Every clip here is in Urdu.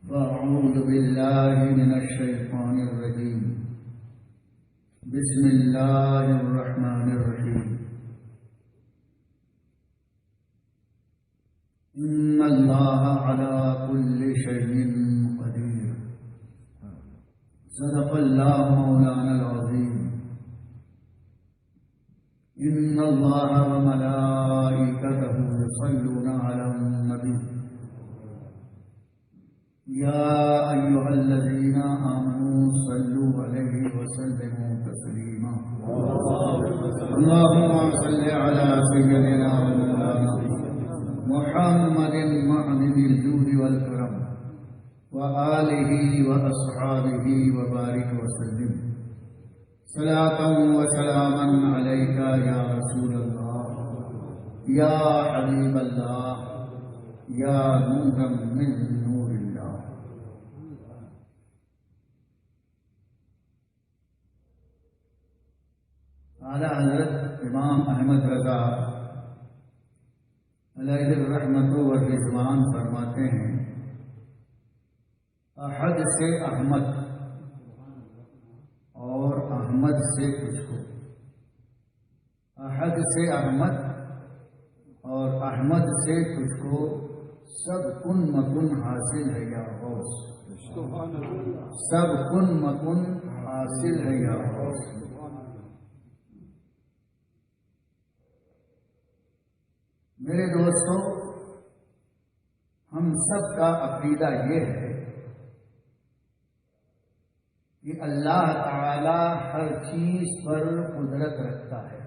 أعوذ بالله من الشيطان الرجيم بسم الله الرحمن الرحيم إن الله على كل شيء قدير صدق الله مولانا العظيم إن الله وملائكته يصلون على النبي يا أيها الذين آمنوا صلوا عليه وسلموا تسليما اللهم صل على سيدنا مولانا محمد معدن الجود والكرم وآله وأصحابه وبارك وسلم صلاة وسلاما عليك يا رسول الله يا حبيب الله يا نورا من نور الله. اعلیٰ حضرت امام احمد رضا علیہ الرحمت والرضوان فرماتے ہیں، احد سے احمد اور احمد سے تجھ کو، احد سے احمد اور احمد سے تجھ کو، سب کن مکن حاصل ہے یا غوث، سب کن مکن حاصل ہے یا غوث. میرے دوستو، ہم سب کا عقیدہ یہ ہے کہ اللہ تعالی ہر چیز پر قدرت رکھتا ہے،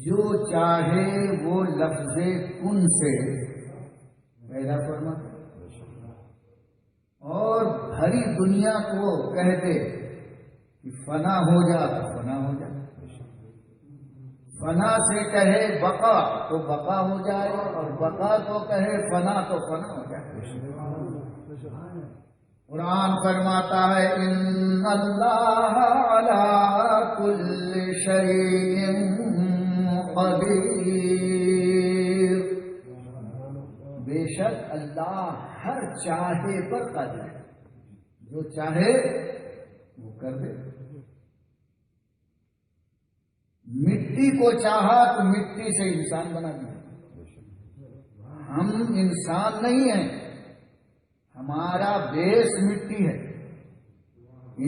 جو چاہے وہ لفظ کن سے پیدا فرما اور بھری دنیا کو کہہ دے کہ فنا ہو جا تو فنا ہو جائے، فنا سے کہے بقا تو بقا ہو جائے، اور بقا تو کہے فنا تو فنا ہو جائے. قرآن فرماتا ہے ان اللہ علی کل شیء قدیر، بے شک اللہ ہر چاہے پر قادر ہے، جو چاہے وہ کر دے. مٹی کو چاہا تو مٹی سے انسان بنا دیا. ہم انسان نہیں ہیں، ہمارا بیس مٹی ہے.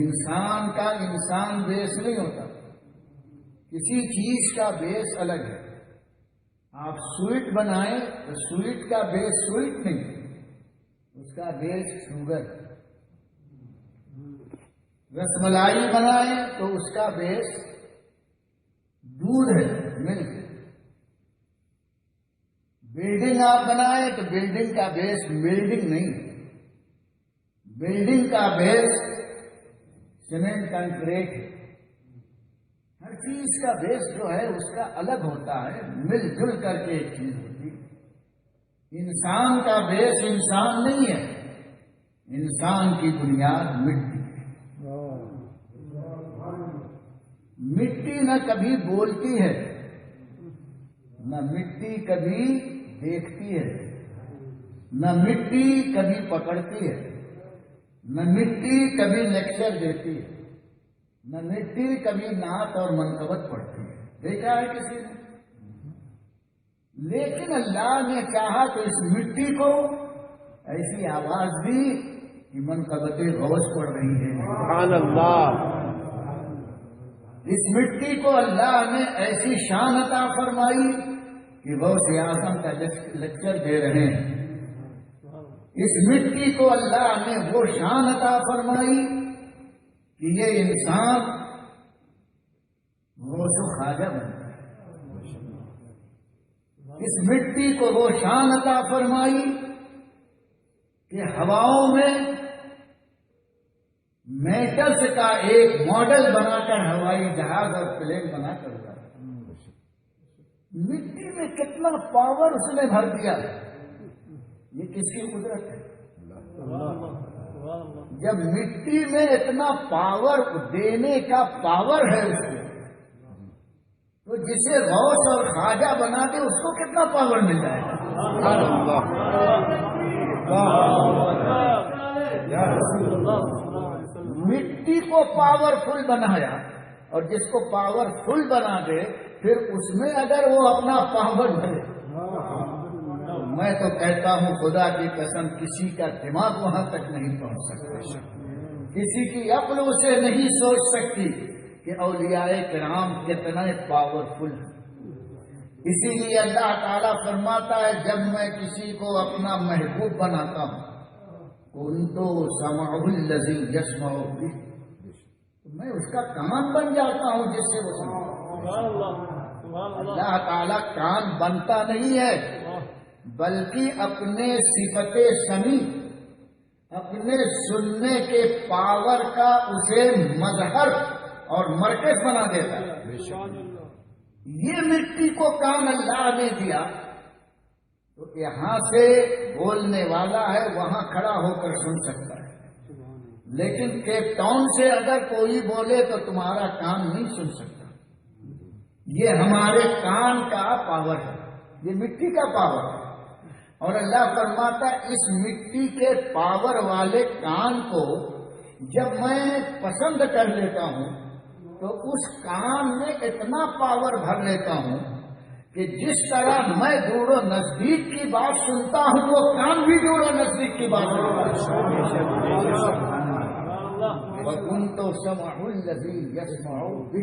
انسان کا انسان بیس نہیں ہوتا، کسی چیز کا بیس الگ ہے. آپ سویٹ بنائیں تو سویٹ کا بیس سویٹ نہیں، اس کا بیس شوگر. رس ملائی بنائیں تو اس کا بیس دودھ ہے، ملک. بلڈنگ آپ بنائیں تو بلڈنگ کا بیس بلڈنگ نہیں، بلڈنگ کا بیس سیمنٹ کنکریٹ ہے. ہر چیز کا بیس جو ہے اس کا الگ ہوتا ہے، مل جل کر کے ایک چیز ہوتی ہے. انسان کا بیس انسان نہیں ہے، انسان کی بنیاد مٹی ہے. مٹی نہ کبھی بولتی ہے، نہ مٹی کبھی دیکھتی ہے، نہ مٹی کبھی پکڑتی ہے، نہ مٹی کبھی لیکچر دیتی ہے، نہ مٹی کبھی نعت اور منقبت پڑھتی ہے. دیکھا ہے کسی نے؟ لیکن اللہ نے چاہا تو اس مٹی کو ایسی آواز دی کہ منقبتیں غوث پڑ رہی ہیں. سبحان اللہ. اس مٹی کو اللہ نے ایسی شان عطا فرمائی کہ غوث اعظم کا لیکچر دے رہے ہیں. اس مٹی کو اللہ نے وہ شان عطا فرمائی کہ یہ انسان غوث و خواجہ بنتا ہے. اس مٹی کو وہ شان عطا فرمائی کہ ہواؤں میں میٹلز کا ایک ماڈل بنا کر ہوائی جہاز اور پلین بنا کر اڑا. مٹی میں کتنا پاور اس نے بھر دیا ہے. یہ کس کی قدرت ہے؟ جب مٹی میں اتنا پاور دینے کا پاور ہے اس کو، تو جسے غوث اور خواجہ بنا دے اس کو کتنا پاور مل جائے گا. مٹی کو پاورفل بنایا، اور جس کو پاورفل بنا دے پھر اس میں اگر وہ اپنا پاور بھرے، میں تو کہتا ہوں خدا کی قسم کسی کا دماغ وہاں تک نہیں پہنچ سکتا، کسی کی عقل اسے نہیں سوچ سکتی کہ اولیاء کرام کتنا پاورفل ہیں۔ اسی لیے اللہ تعالیٰ فرماتا ہے جب میں کسی کو اپنا محبوب بناتا ہوں کنتو سمعہ الذی یسمع بہ، میں اس کا کان بن جاتا ہوں جس سے وہ سنتا۔ اللہ تعالیٰ کان بنتا نہیں ہے بلکہ اپنے صفت سمیع، اپنے سننے کے پاور کا اسے مظہر اور مرکز بنا دیتا ہے۔ یہ مٹی کو کان اللہ نے دیا تو یہاں سے بولنے والا ہے وہاں کھڑا ہو کر سن سکتا ہے، لیکن کیپ ٹاؤن سے اگر کوئی بولے تو تمہارا کان نہیں سن سکتا۔ یہ ہمارے کان کا پاور ہے، یہ مٹی کا پاور ہے، اور اللہ فرماتا ہے اس مٹی کے پاور والے کان کو جب میں پسند کر لیتا ہوں تو اس کان میں اتنا پاور بھر لیتا ہوں کہ جس طرح میں دور و نزدیک کی بات سنتا ہوں وہ کان بھی دور و نزدیک کی بات سنتا ہے۔ وَكُنْتُ سَمْعَهُ الَّذِي يَسْمَعُ بِهِ،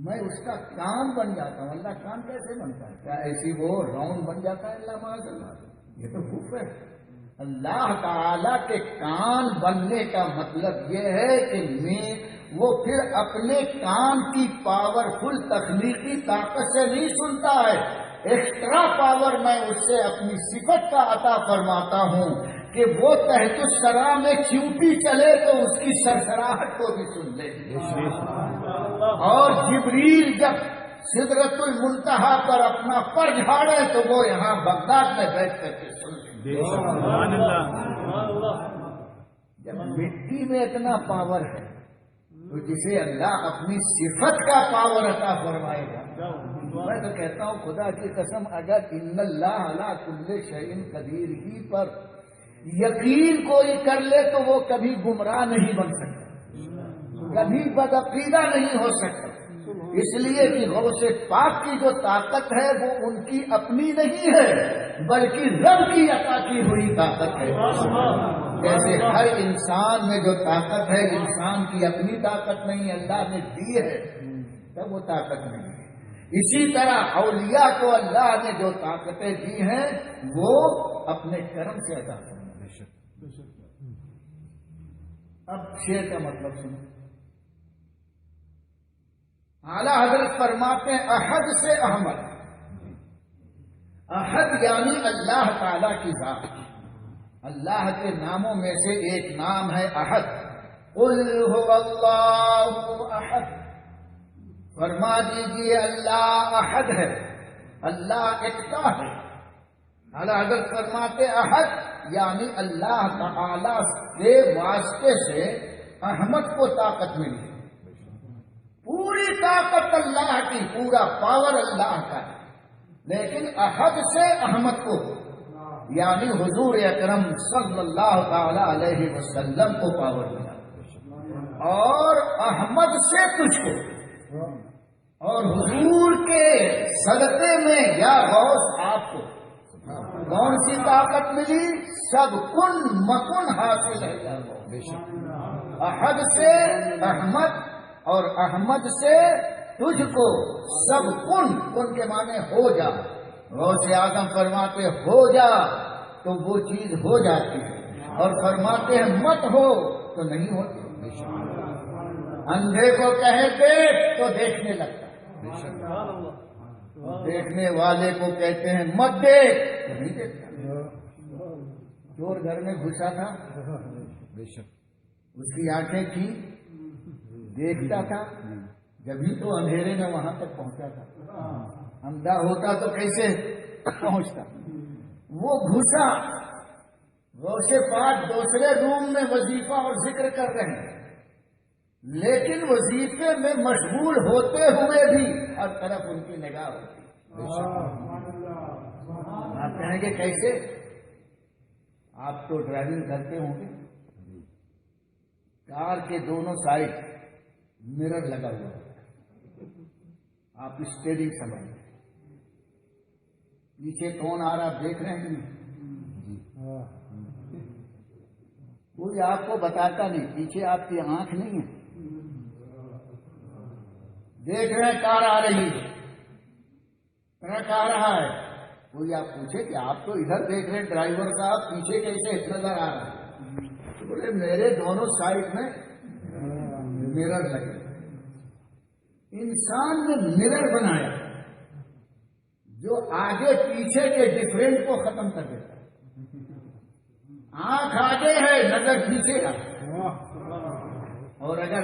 میں اس کا کان بن جاتا ہوں۔ اللہ کان کیسے بنتا ہے؟ کیا ایسی وہ راؤنڈ بن جاتا ہے؟ اللہ معاذ اللہ، یہ تو کفر ہے۔ اللہ تعالی کے کان بننے کا مطلب یہ ہے کہ وہ پھر اپنے کان کی پاورفل تخلیقی طاقت سے نہیں سنتا ہے، ایکسٹرا پاور میں اس سے اپنی صفت کا عطا فرماتا ہوں کہ وہ تحت الثری میں چیونٹی چلے تو اس کی سرسراہٹ کو بھی سن لے، اور جبریل جب سدرۃ المنتہا پر اپنا پر جھاڑے تو وہ یہاں بغداد میں بیٹھ کر کے سن لے۔ جب مٹی میں اتنا پاور ہے تو جسے اللہ اپنی صفت کا پاور عطا فرمائے گا، میں تو کہتا ہوں خدا کی قسم اگر ان اللہ علی کل شیء قدیر ہی پر یقین کوئی کر لے تو وہ کبھی گمراہ نہیں بن سکتا، کبھی بدعقیدہ نہیں ہو سکتا، اس لیے کہ غوث پاک کی جو طاقت ہے وہ ان کی اپنی نہیں ہے بلکہ رب کی عطا کی ہوئی طاقت ہے۔ جیسے ہر انسان میں جو طاقت ہے انسان کی اپنی طاقت نہیں، اللہ نے دی ہے تب وہ طاقت نہیں ہے، اسی طرح اولیاء کو اللہ نے جو طاقتیں دی ہیں وہ اپنے کرم سے عطا فرمائے۔ اب شعر کا مطلب سنو، اعلیٰ حضرت فرماتے ہیں احد سے احمد، احد یعنی اللہ تعالی کی ذات، اللہ کے ناموں میں سے ایک نام ہے احد۔ قل هو اللہ احد، فرما دیجیے اللہ احد ہے، اللہ یکتا ہے۔ اعلیٰ حضرت فرماتے احد یعنی اللہ تعالی کے واسطے سے احمد کو طاقت ملی، پوری طاقت اللہ کی، پورا پاور اللہ کا ہے، لیکن احد سے احمد کو یعنی حضور اکرم صلی اللہ تعالی علیہ وسلم کو پاور ملا، اور احمد سے تجھ کو، اور حضور کے صدقے میں یا غوث آپ کو کون سی طاقت ملی؟ سب کن مکن حاصل ہے یا غوث، احد سے احمد اور احمد سے تجھ کو، سب کن کے معنی ہو جا، غوث اعظم فرماتے ہو جا تو وہ چیز ہو جاتی ہے، اور فرماتے ہیں مت ہو تو نہیں ہوتی، اندھے کو کہے دیکھ تو دیکھنے لگتا ہے، دیکھنے والے کو کہتے ہیں مت دیکھ تو نہیں دیکھتا۔ چور گھر میں گھسا تھا، اس کی آنکھیں تھی، دیکھتا تھا، جبھی تو اندھیرے میں وہاں تک پہنچا تھا، اندھا ہوتا تو کیسے پہنچتا؟ وہ گھسا، غوث پاک دوسرے روم میں وظیفہ اور ذکر کر رہے ہیں، لیکن وظیفے میں مشغول ہوتے ہوئے بھی ہر طرف ان کی نگاہ ہوتی۔ آپ کہیں گے کیسے؟ آپ تو ڈرائیونگ کرتے ہوں گے، کار کے دونوں سائڈ مرر لگا ہوا ہے، آپ اسٹیئرنگ سمجھیں، پیچھے کون آ رہا آپ دیکھ رہے ہیں کہ نہیں؟ کوئی آپ کو بتاتا نہیں، پیچھے آپ کی آنکھ نہیں ہے، دیکھ رہے ہیں کار آ رہی ہے، ٹرک آ رہا ہے، کوئی آپ پوچھے کہ آپ تو ادھر دیکھ رہے ہیں ڈرائیور صاحب پیچھے کیسے نظر آ رہا ہے؟ بولے میرے دونوں سائڈ میں مرر لگے۔ انسان نے مرر بنایا جو آگے پیچھے کے ڈفرینٹ کو ختم کر دیتا ہے۔ آنکھ آگے ہے، نظر پیچھے ہے، اور اگر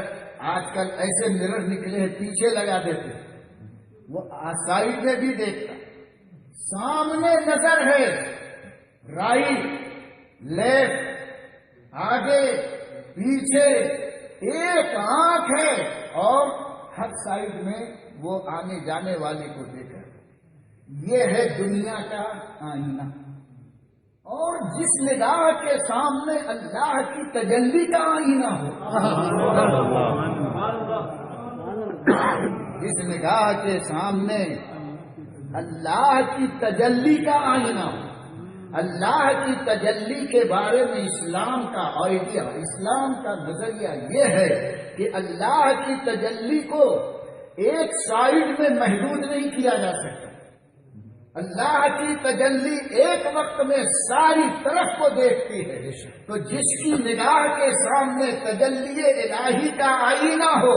آج کل ایسے مرر نکلے ہیں پیچھے لگا دیتے، وہ سائڈ میں بھی دیکھتا، سامنے نظر ہے، رائٹ لیفٹ آگے پیچھے ایک آنکھ ہے، اور ہر سائڈ میں وہ آنے جانے والے کو دیکھ رہا ہے۔ یہ ہے دنیا کا آئینہ، اور جس نگاہ کے سامنے اللہ کی تجلی کا آئینہ ہو، جس نگاہ کے سامنے اللہ کی تجلی کا آئینہ ہو، اللہ کی تجلی کے بارے میں اسلام کا آئیڈیا، اسلام کا نظریہ یہ ہے کہ اللہ کی تجلی کو ایک سائڈ میں محدود نہیں کیا جا سکتا۔ اللہ کی تجلی ایک وقت میں ساری طرف کو دیکھتی ہے، تو جس کی نگاہ کے سامنے تجلی الہی کا آئینہ ہو،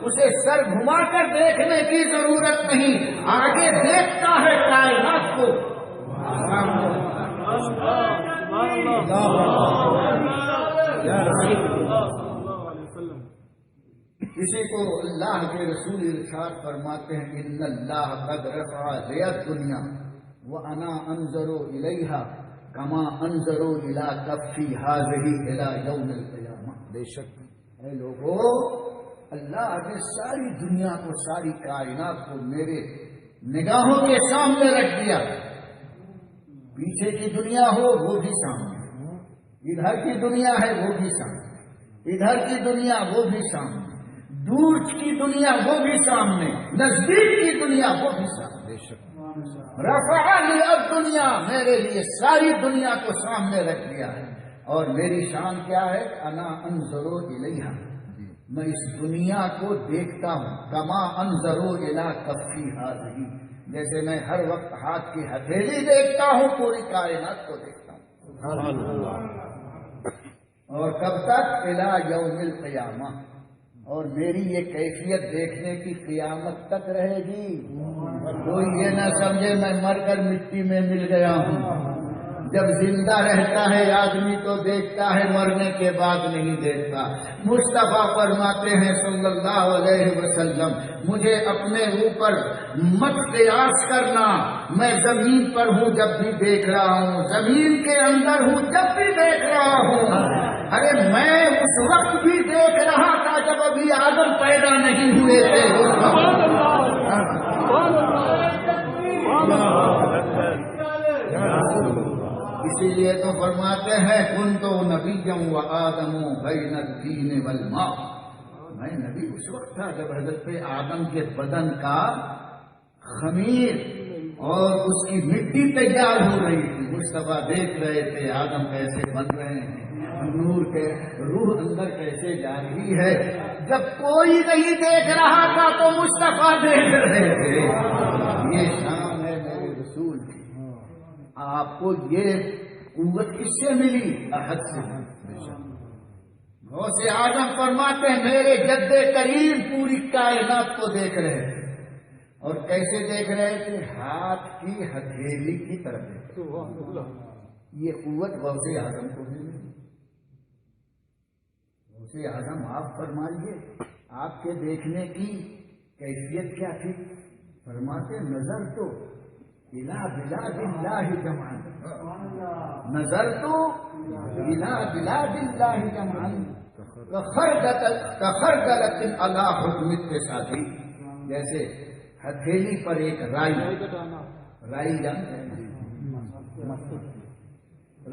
اسے سر گھما کر دیکھنے کی ضرورت نہیں، آگے دیکھتا ہے کائنات کو۔ کسی کو اللہ کے رسول ارشاد فرماتے ہیں ان اللہ قد رفع لی الدنیا وانا انظر الیہا کما انظر الی کفی هذه الی یوم القیامہ۔ بے شک اے لوگوں، اللہ نے ساری دنیا کو، ساری کائنات کو میرے نگاہوں کے سامنے رکھ دیا۔ پیچھے کی دنیا ہو وہ بھی سامنے، ادھر کی دنیا ہے وہ بھی سامنے، ادھر کی دنیا وہ بھی سامنے، دور کی دنیا وہ بھی سامنے، نزدیک کی دنیا وہ بھی سامنے۔ رفع لی الدنیا، میرے لیے ساری دنیا کو سامنے رکھ دیا ہے، اور میری شان کیا ہے؟ انا انظر الیہا، میں اس دنیا کو دیکھتا ہوں، کما انظر الی کفی ہذہ، جیسے میں ہر وقت ہاتھ کی ہتھیلی دیکھتا ہوں، پوری کائنات کو دیکھتا ہوں۔ اور کب تک؟ الی یوم القیامہ، اور میری یہ کیفیت دیکھنے کی قیامت تک رہے گی۔ کوئی یہ نہ سمجھے میں مر کر مٹی میں مل گیا ہوں۔ جب زندہ رہتا ہے آدمی تو دیکھتا ہے، مرنے کے بعد نہیں دیکھتا۔ مصطفیٰ فرماتے ہیں صلی اللہ علیہ وسلم، مجھے اپنے اوپر مت قیاس کرنا، میں زمین پر ہوں جب بھی دیکھ رہا ہوں، زمین کے اندر ہوں جب بھی دیکھ رہا ہوں۔ ارے میں اس وقت بھی دیکھ رہا تھا جب ابھی آدم پیدا نہیں ہوئے تھے۔ اسی لیے تو فرماتے ہیں کنت نبیا وآدم بین الطین والماء، میں نبی اس وقت تھا جب حضرت آدم کے بدن کا خمیر اور اس کی مٹی تیار ہو رہی تھی۔ مصطفیٰ دیکھ رہے تھے آدم کیسے بن رہے ہیں، نور کے روح اندر کیسے جا رہی ہے۔ جب کوئی نہیں دیکھ رہا تھا تو مصطفیٰ دیکھ رہے تھے۔ یہ شان ہے میرے رسول کی۔ آپ کو یہ قوت کس سے ملی؟ احد سے۔ غوث اعظم فرماتے ہیں میرے جد کریم پوری کائنات کو دیکھ رہے تھے، اور کیسے دیکھ رہے تھے؟ ہاتھ کی ہتھیلی کی طرف دیکھ رہے تھے۔ یہ قوت غوث اعظم کو ملی۔ غوث اعظم آپ فرمائیے آپ کے دیکھنے کی کیفیت کیا تھی؟ فرماتے نظر تو الى بلاد اللہ جمعا، نظر تو الى بلاد اللہ جمعا کخردلۃ علی حکم اقتصادی، جیسے ہتھیلی پر ایک رائی جانتے ہیں،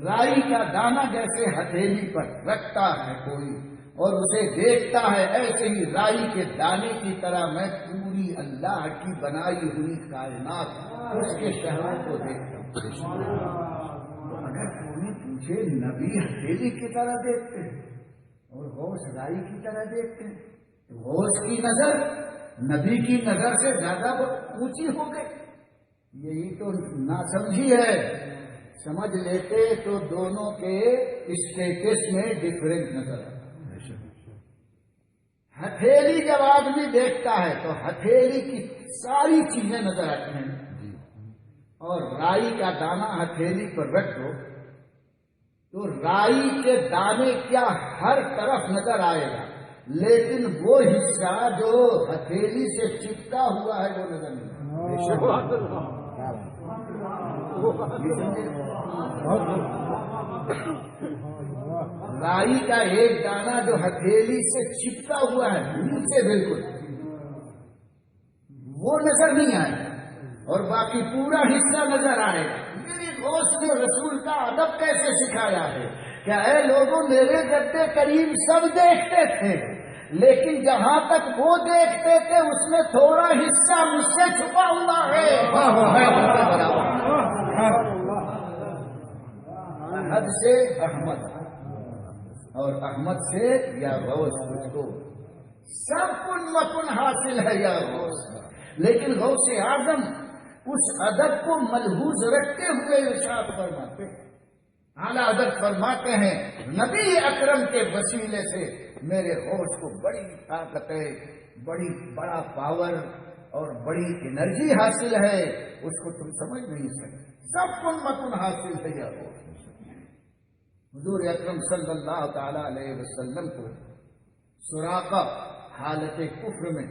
رائی کا دانہ جیسے ہتھیلی پر رکھتا ہے کوئی، اور اسے دیکھتا ہے، ایسے ہی رائی کے دانے کی طرح میں پوری اللہ کی بنائی ہوئی کائنات اس کے شہروں کو دیکھتا ہوں۔ تو اگر کوئی پوچھے نبی ہتھیلی کی طرح دیکھتے ہیں اور غوث رائی کی طرح دیکھتے ہیں، تو غوث کی نظر نبی کی نظر سے زیادہ اونچی ہو گئی، یہی تو ناسمجھی ہے۔ سمجھ لیتے تو دونوں کے اسٹیٹس میں ڈفرینٹ نظر آتا۔ ہتھیلی جب آدمی دیکھتا ہے تو ہتھیلی کی ساری چیزیں نظر آتی ہیں، اور رائی کا دانہ ہتھیلی پر رکھ دو تو رائی کے دانے کیا ہر طرف نظر آئے گا، لیکن وہ حصہ جو ہتھیلی سے چپکا ہوا ہے وہ نظر نہیں رائی کا ایک دانہ جو ہتھیلی سے چپکا ہوا ہے نیچے بالکل، وہ نظر نہیں آئے گا، اور باقی پورا حصہ نظر آئے گا۔ میری غوث نے رسول کا ادب کیسے سکھایا ہے کہ اے لوگوں، میرے جد کریم سب دیکھتے تھے، لیکن جہاں تک وہ دیکھتے تھے اس میں تھوڑا حصہ مجھ سے چھپا ہوا ہے۔ حد سے احمد اور احمد سے یا غوث تجھ کو سب کن مکن حاصل ہے یا غوث، لیکن غوث اعظم اس ادب کو ملحوظ رکھتے ہوئے ارشاد فرماتے ہیں، اعلیٰ ادب فرماتے ہیں، نبی اکرم کے وسیلے سے میرے غوث کو بڑی طاقت ہے، بڑا پاور اور بڑی انرجی حاصل ہے، اس کو تم سمجھ نہیں سکتے، سب کن مکن حاصل ہے یا غوث۔ حضور اکرم صلی اللہ تعالی علیہ وسلم کو سراقہ حالت کفر میں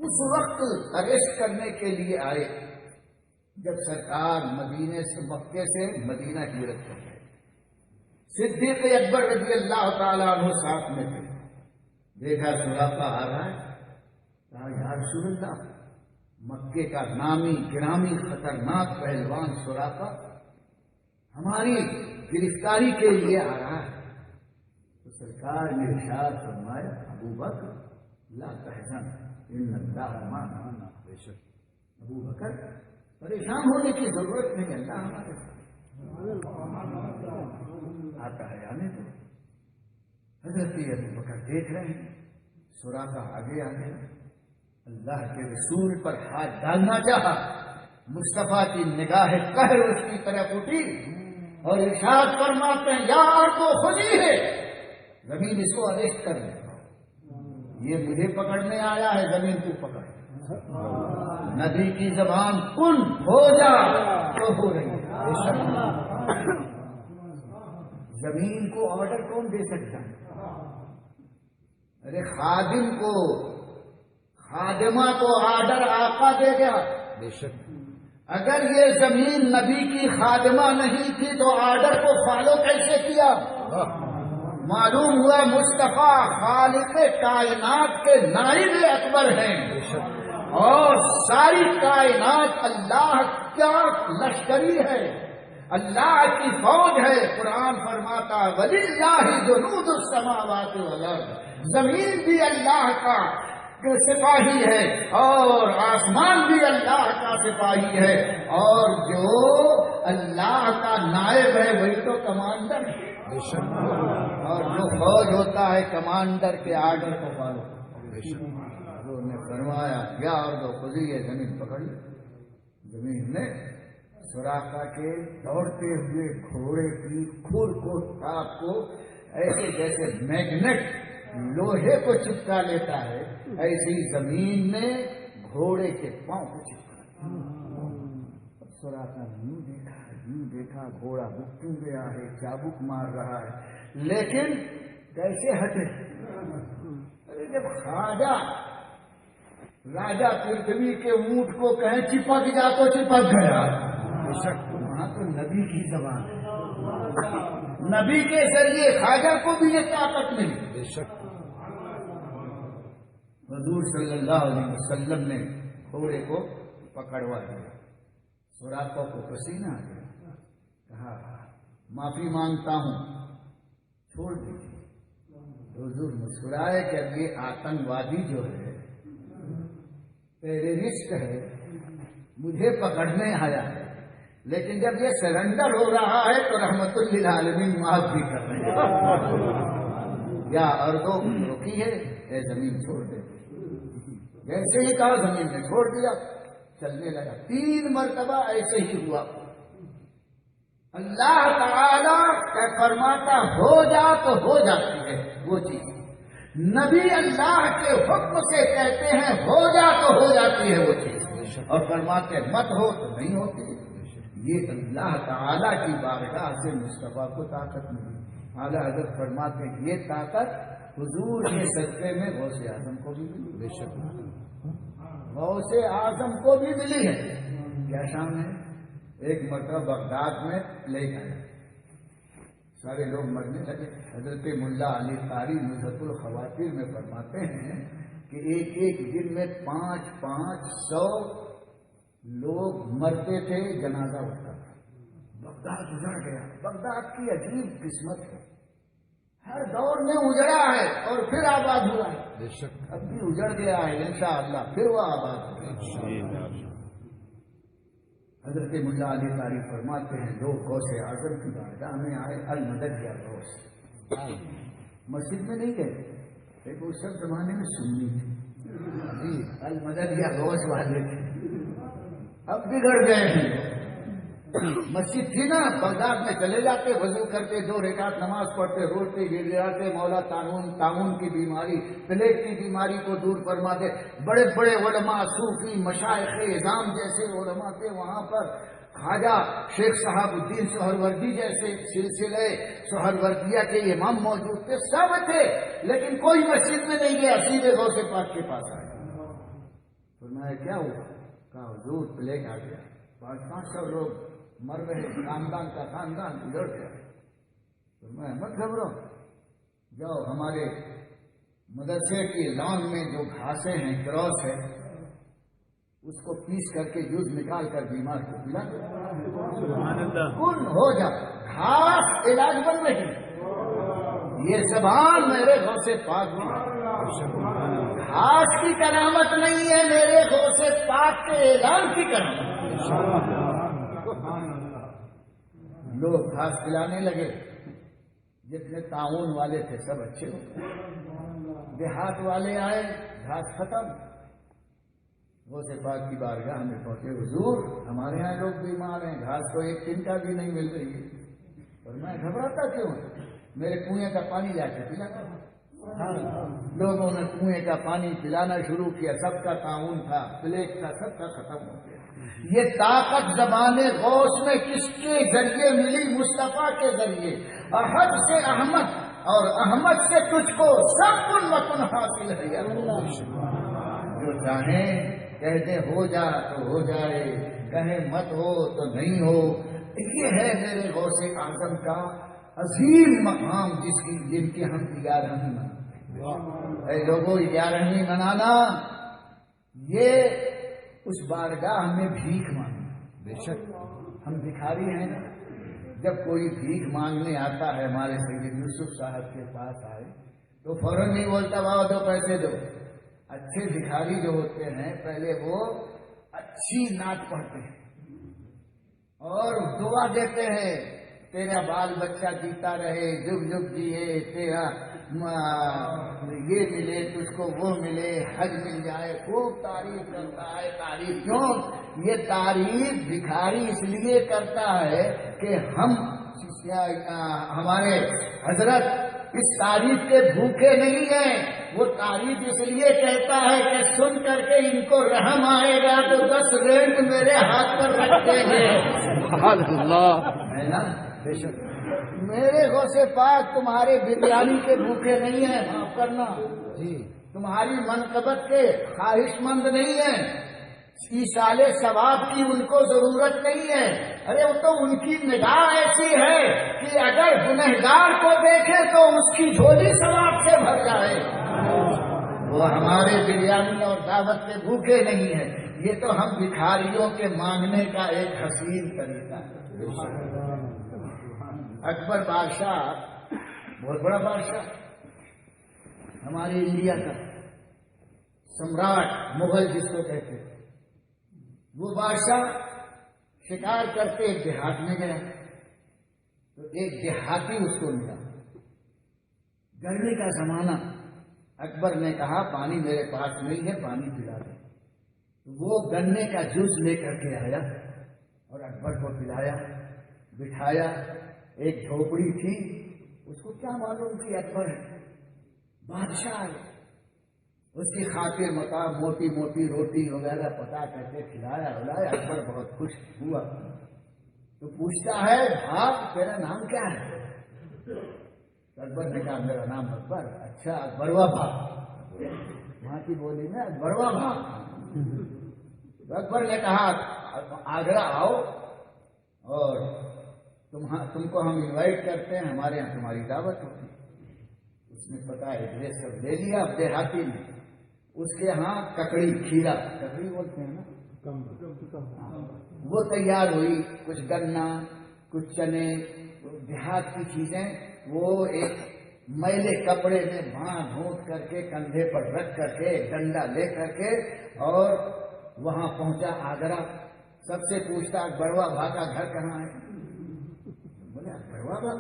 اس وقت اریسٹ کرنے کے لیے آئے جب سرکار مدینے سے مکے سے مدینہ ہجرت کر گئے۔ صدیق اکبر رضی اللہ تعالیٰ عنہ ساتھ میں تھے، دیکھا سراقہ آ رہا ہے، کہا یا رسول اللہ، مکے کا نامی گرامی خطرناک پہلوان سراقہ ہماری گرفتاری کے لیے آ رہا ہے۔ تو سرکار نے ارشاد فرمایا، ابو بکر لا تحزن ان اللہ معنا، ابو بکر پریشان ہونے کی ضرورت نہیں، اللہ ہمارے ساتھ آتا ہے، آنے تو حضرت ابو بکر دیکھ رہے ہیں سراقہ آگے آگے، اللہ کے رسول پر ہاتھ ڈالنا چاہا، مصطفیٰ کی نگاہ قہر اس کی طرف اٹھی اور ارشاد فرماتے ہیں، یار تو خودی ہے، زمین اس کو اریسٹ کر دے، یہ مجھے پکڑنے آیا ہے، زمین کو پکڑ۔ نبی کی زبان کن ہو جا تو ہو رہی ہے، زمین کو آرڈر کون دے سکتا ہے؟ ارے خادم کو، خادمہ کو آرڈر آقا دے گیا، بے شک۔ اگر یہ زمین نبی کی خادمہ نہیں تھی تو آرڈر کو فالو کیسے کیا؟ معلوم ہوا مصطفیٰ خالق کائنات کے نائب اکبر ہیں، اور ساری کائنات اللہ کا لشکری ہے، اللہ کی فوج ہے۔ قرآن فرماتا وَلِلَّهِ جُنُودُ السَّمَاوَاتِ وَالْأَرْضِ، زمین بھی اللہ کا سپاہی ہے اور آسمان بھی اللہ کا سپاہی ہے، اور جو اللہ کا نائب ہے وہی تو کمانڈر ہے، اور جو فوج ہوتا ہے کمانڈر کے آرڈر کو فالو کرتا۔ حضور نے فرمایا کیا اور دو خودی ہے، زمین پکڑ لی۔ زمین نے سراقہ کے دوڑتے ہوئے گھوڑے کی کھر کو ٹاپ کو ایسے جیسے میگنیٹ لوہے کو چپکا لیتا ہے، ایسی زمین نے گھوڑے کے پاؤں کو چپکا۔ سراقہ نے یوں دیکھا گھوڑا بکوں گیا ہے، چابک مار رہا ہے، لیکن کیسے ہٹے؟ جب خواجہ راجا پرتھوی کے اونٹ کو کہیں چپک جا تو چپک گیا، بے شک وہاں تو نبی کی زبان ہے، نبی کے ذریعے خواجہ کو بھی یہ طاقت ملی، بے شک۔ حضور صلی اللہ علیہ وسلم نے گھوڑے کو پکڑوا دیا، سراقہ کو پسینہ آ گیا، کہا معافی مانگتا ہوں، چھوڑ دیجیے۔ حضور مسکرائے کہ اب یہ آتنکوادی جو ہے ٹیررسٹ ہے مجھے پکڑنے آیا ہے، لیکن جب یہ سرنڈر ہو رہا ہے تو رحمت للعالمین معاف بھی کر رہے ہیں۔ یا اردو روکی ہے، اے زمین چھوڑ دے، جیسے ہی کہا زمین نے چھوڑ دیا، چلنے لگا۔ 3 مرتبہ ایسے ہی ہوا۔ اللہ تعالی فرماتا ہو جا تو ہو جاتی ہے وہ چیز، نبی اللہ کے حکم سے کہتے ہیں ہو جا تو ہو جاتی ہے وہ چیز، اور فرماتے مت ہو تو نہیں ہوتی۔ یہ اللہ تعالی کی بارگاہ سے مصطفیٰ کو طاقت ملی۔ اعلیٰ حضرت فرماتے ہیں یہ طاقت حضور کے صدقے میں غوث اعظم کو بھی ملی، بے شک غوث اعظم کو بھی ملی ہے۔ کیا شان ہے؟ ایک مرتبہ بغداد میں پلیگ آیا، سارے لوگ مرنے لگے۔ حضرت ملا علی قاری نزہۃ الخواتیر میں فرماتے ہیں کہ ایک ایک دن میں 500 لوگ مرتے تھے، جنازہ اٹھتا تھا۔ بغداد اجڑ گیا۔ بغداد کی عجیب قسمت ہے، ہر دور میں اجڑا ہے اور پھر آباد ہوا ہے۔ اب بھی اجڑ گیا ہے، انشاءاللہ پھر وہ آباد ہوگا۔ حضرت ملا علی قاری فرماتے ہیں لوگ غوث اعظم کی بارگاہ میں آئے، المدد یا غوث، مسجد میں نہیں گئے، لیکن اس سب زمانے میں سنی تھی، المدد یا غوث والے تھے، اب بگڑ گئے ہیں۔ مسجد تھی نا، بغداد میں چلے جاتے، وضو کرتے، 2 رکعت نماز پڑھتے، روٹتے گڑگڑاتے، مولا تعاون کی بیماری، پلیٹ کی بیماری کو دور فرما دے۔ بڑے بڑے علماء، صوفی، مشائخ اعظام جیسے علماء تھے وہاں پر، خواجہ شیخ صاحب الدین سہروردی جیسے سلسلے سہروردیہ کے امام موجود تھے، سب تھے، لیکن کوئی مسجد میں نہیں گیا، سیدھے غوث پاک کے پاس آئے۔ فرمایا کیا ہوا؟ کہا حضور پلیگ آ گیا، 500 لوگ مر رہے، خاندان کا خاندان گزر گیا۔ فرمایا مت گھبرو، جاؤ ہمارے مدرسے کی لان میں جو گھاسیں ہیں، کراس ہے، اس کو پیس کر کے جوس نکال کر بیمار کو پلا دو، کن ہو جا۔ گھاس علاج بن رہی، یہ زبان میرے غوث پاک میں، گھاس کی کرامت نہیں ہے، میرے غوث پاک کے اعلان کی کرامت۔ لوگ گھاس کھلانے لگے، جتنے تعاون والے تھے سب اچھے ہو گئے، دیہات والے آئے، گھاس ختم۔ غوث پاک کی بارگاہ میں پہنچے، حضور ہمارے یہاں لوگ بیمار ہیں، گھاس کو ایک دن کا بھی نہیں مل رہی ہے۔ اور میں گھبراتا کیوں؟ میرے کنویں کا پانی لا کے پلاتا ہوں۔ لوگوں نے کنویں کا پانی پلانا شروع کیا، سب کا تعاون تھا، پلیٹ تھا، سب کا ختم ہو گیا۔ یہ طاقت زبان غوث میں کس کے ذریعے ملی؟ مصطفیٰ کے ذریعے۔ احد سے احمد اور احمد سے تجھ کو سب کن وطن حاصل ہے یا اللہ۔ جو چاہیں کہہ دے ہو جا تو ہو جائے، کہے مت ہو تو نہیں ہو۔ یہ ہے میرے غوث اعظم کا عظیم مقام، جن کی ہم 11ویں مناتے۔ اے لوگوں 11ویں منانا، یہ اس بارگاہ میں بھیک مانگنا۔ بے شک ہم بھکاری ہیں، جب کوئی بھیک مانگنے آتا ہے ہمارے سید یوسف صاحب کے پاس آئے تو فوراً نہیں بولتا واہ دو پیسے دو۔ اچھے بھکاری جو ہوتے ہیں پہلے وہ اچھی نعت پڑھتے ہیں اور دعا دیتے ہیں، تیرا بال بچہ جیتا رہے، جگ جگ جیے، تیرا یہ ملے تجھ کو، وہ ملے، حج مل جائے، خوب تعریف کرتا ہے۔ تعریف کیوں؟ یہ تعریف بھکاری اس لیے کرتا ہے کہ ہمارے حضرت اس تعریف کے بھوکے نہیں ہیں، وہ تعریف اس لیے کہتا ہے کہ سن کر کے ان کو رحم آئے گا تو 10 رینٹ میرے ہاتھ پر رکھتے ہیں۔ ہے نا؟ بے شک میرے غوث پاک تمہارے بریانی کے بھوکے نہیں ہیں، معاف کرنا جی، تمہاری منقبت کے خواہش مند نہیں ہیں، ایصال ثواب کی ان کو ضرورت نہیں ہے۔ ارے وہ تو ان کی نگاہ ایسی ہے کہ اگر گنہگار کو دیکھے تو اس کی جھولی ثواب سے بھر جائے۔ وہ ہمارے بریانی اور دعوت کے بھوکے نہیں ہیں، یہ تو ہم بھکاریوں کے مانگنے کا ایک حسین طریقہ ہے۔ اکبر بادشاہ بہت بڑا بادشاہ، ہمارے انڈیا کا سمراٹ مغل جس کو کہتے ہیں، وہ بادشاہ شکار کرتے ایک دیہات میں گیا تو ایک دیہاتی اس کو ملا، گرمی کا زمانہ، اکبر نے کہا پانی میرے پاس نہیں ہے، پانی پلا دے، وہ گنے کا جوس لے کر کے آیا اور اکبر کو پلایا، بٹھایا، ایک جھوپڑی تھی، اس کو کیا معلوم تھی اکبر ہے بادشاہ ہے، اس کی خاطر مقام موٹی موٹی روٹی وغیرہ پکا کر کے کھلایا ولایا، اکبر بہت خوش ہوا، تو پوچھتا ہے بھاگ تیرا نام کیا ہے؟ اکبر نے کہا میرا نام اکبر، اچھا اکبروا بھاگ، وہاں کی بولی میں اکبروا بھاگ، اکبر نے کہا آگرہ آؤ اور تم کو ہم انوائٹ کرتے ہیں، ہمارے یہاں تمہاری دعوت ہوتی، اس نے پتا ایڈریس سب لے لیا، اب دیہاتی میں اس کے ہاں ککڑی کھیرا، ککڑی بولتے ہیں نا، وہ تیار ہوئی، کچھ گنا کچھ چنے، دیہات کی چیزیں، وہ ایک میلے کپڑے میں باندھ دھونٹ کر کے کندھے پر رکھ کر کے ڈنڈا لے کر کے اور وہاں پہنچا آگرہ، سب سے پوچھتا اکبروا بھا کا گھر کہاں ہے؟ بولے اکبروا بھا،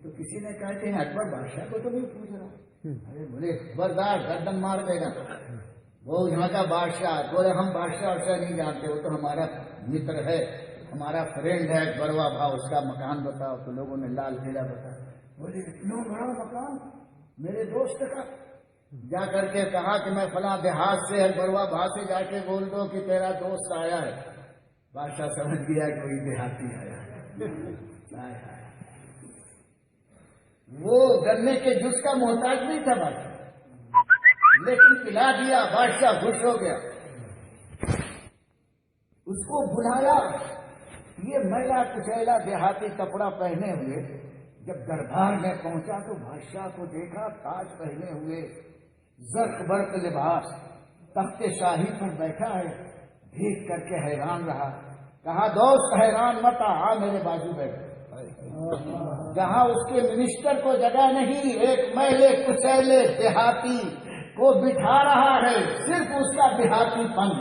تو کسی نے کہتے ہیں اکبر بادشاہ کو تو نہیں پوچھ رہا، ارے بولے خبردار گردن مار دے گا، وہ یہاں کا بادشاہ، بولے ہم بادشاہ نہیں جانتے، وہ تو ہمارا متر ہے، ہمارا فرینڈ ہے اکبروا بھا، اس کا مکان بتاؤ، تو لوگوں نے لال قلعہ بتایا، بولے اتنا بڑا مکان میرے دوست کا، جا کر کے کہا کہ میں فلاں دیہات سے اکبروا بھا سے جا کے بول دو کہ تیرا دوست آیا ہے، بادشاہ سمجھ گیا کوئی دیہاتی آیا ہے، وہ گنے کے جوس کا محتاج نہیں تھا بادشاہ، لیکن پلا دیا، بادشاہ خوش ہو گیا، اس کو بلایا، یہ میلا کچیلا دیہاتی کپڑا پہنے ہوئے جب دربار میں پہنچا تو بادشاہ کو دیکھا تاج پہنے ہوئے، زرق برق لباس، تخت شاہی پر بیٹھا ہے، دیکھ کر کے حیران رہا، کہا دوست حیران مت آ میرے بازو بیٹھ، جہاں اس کے منسٹر کو جگہ نہیں، ایک میلے کچیلے دیہاتی کو بٹھا رہا ہے، صرف اس کا دیہاتی پن،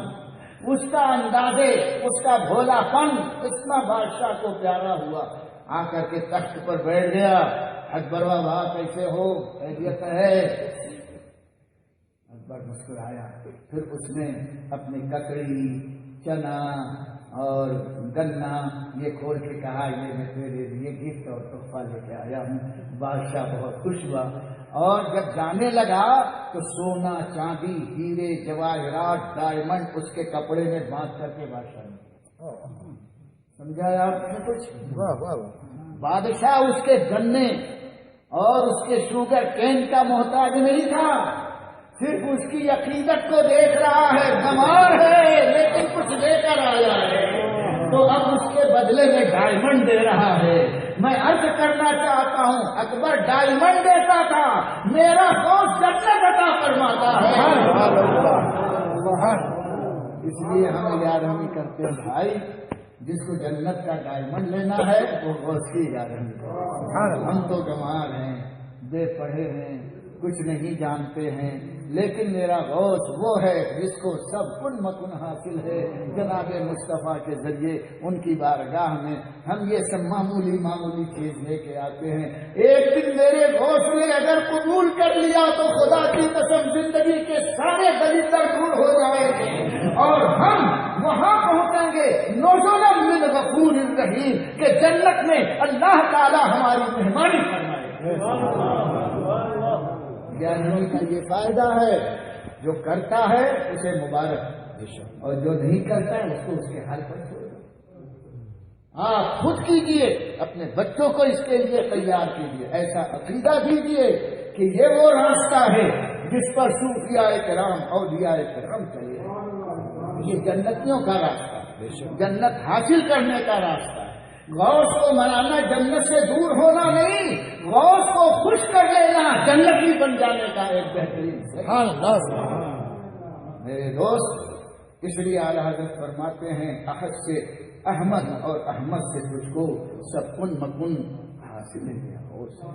اس کا اندازے، اس کا بھولا پن اتنا بادشاہ کو پیارا ہوا، آ کر کے تخت پر بیٹھ گیا، اکبروا بھا کیسے ہو، خیریت ہے؟ اکبر مسکرایا، پھر اس نے اپنی ککڑی، چنا اور گنا یہ کھول کے کہا یہ میں تیرے لیے گفٹ اور تحفہ لے کے آیا ہوں، بادشاہ بہت خوش ہوا، اور جب جانے لگا تو سونا چاندی ہیرے جواہرات ڈائمنڈ اس کے کپڑے میں باندھ کر کے بادشاہ نے سمجھایا آپ نے کچھ، بادشاہ اس کے گنے اور اس کے شوگر کین کا محتاج نہیں تھا، صرف اس کی عقیدت کو دیکھ رہا ہے، بیمار ہے لیکن کچھ لے کر آیا ہے، تو اب اس کے بدلے میں ڈائمنڈ دے رہا ہے۔ میں عرض کرنا چاہتا ہوں اکبر ڈائمنڈ دیتا تھا، میرا دوست جنت عطا فرماتا ہے۔ اس لیے ہم یاد ہمیں کرتے ہیں بھائی، جس کو جنت کا ڈائمنڈ لینا ہے وہ غوث کی یاد ہمیں کرتے، ہم تو گنوار ہیں، بے پڑھے ہیں، کچھ نہیں جانتے ہیں، لیکن میرا غوث وہ ہے جس کو سب کن مکن حاصل ہے، جناب مصطفیٰ کے ذریعے ان کی بارگاہ میں ہم یہ سب معمولی چیز لے کے آتے ہیں۔ ایک دن میرے غوث نے اگر قبول کر لیا تو خدا کی قسم زندگی کے سارے دلیدر دور ہو جائیں گے اور ہم وہاں پہنچیں گے نزلا من غفور الرحیم کہ جنت میں اللہ تعالی ہماری مہمانی فرمائے۔ جاننے کا یہ فائدہ ہے، جو کرتا ہے اسے مبارک، اور جو نہیں کرتا ہے اس کو اس کے حال پر چھوڑ دو۔ آپ خود کیجئے، اپنے بچوں کو اس کے لیے تیار کیجئے، ایسا عقیدہ دیجئے کہ یہ وہ راستہ ہے جس پر صوفیاء کرام اولیاء کرام چلے، یہ جنتیوں کا راستہ، جنت حاصل کرنے کا راستہ۔ غوث کو منانا جنت سے دور ہونا نہیں، غوث کو خوش کر لینا جنتی بن جانے کا ایک بہترین میرے دوست، اس لیے اعلیٰ حضرت فرماتے ہیں احد سے احمد اور احمد سے تجھ کو سب کن مکن حاصل ہے یا غوث ہے.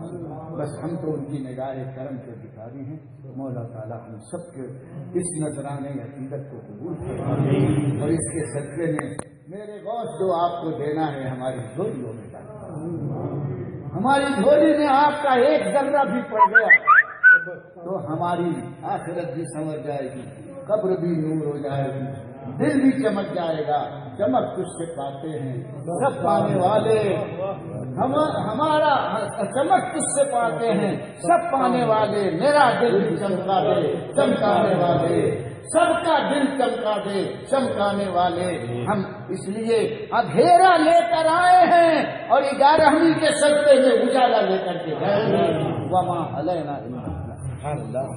بس ہم تو ان کی نگاہ کرم کے بھکاری ہیں. مولا تعالیٰ ہم سب کے اس نذرانے عقیدت کو قبول فرمائے اور اس کے صدقے میں میرے غوث جو آپ کو دینا ہے ہماری جھولیوں میں ڈالیں. ہماری جھولی میں آپ کا ایک ذرہ بھی پڑ گیا تو ہماری آخرت بھی سمجھ جائے گی, قبر بھی نور ہو جائے گی, دل بھی چمک جائے گا. چمک تجھ سے پاتے ہیں سب پانے والے, ہمارا چمک تجھ سے پاتے ہیں سب پانے والے. میرا دل بھی چمکا دے چمکانے والے, سب کا دل چمکا دے چمکانے والے. ہم اس لیے اندھیرا لے کر آئے ہیں اور 11ویں کے سجدے میں اجالا لے کر کے گئے ہیں. وما علینا الا البلاغ.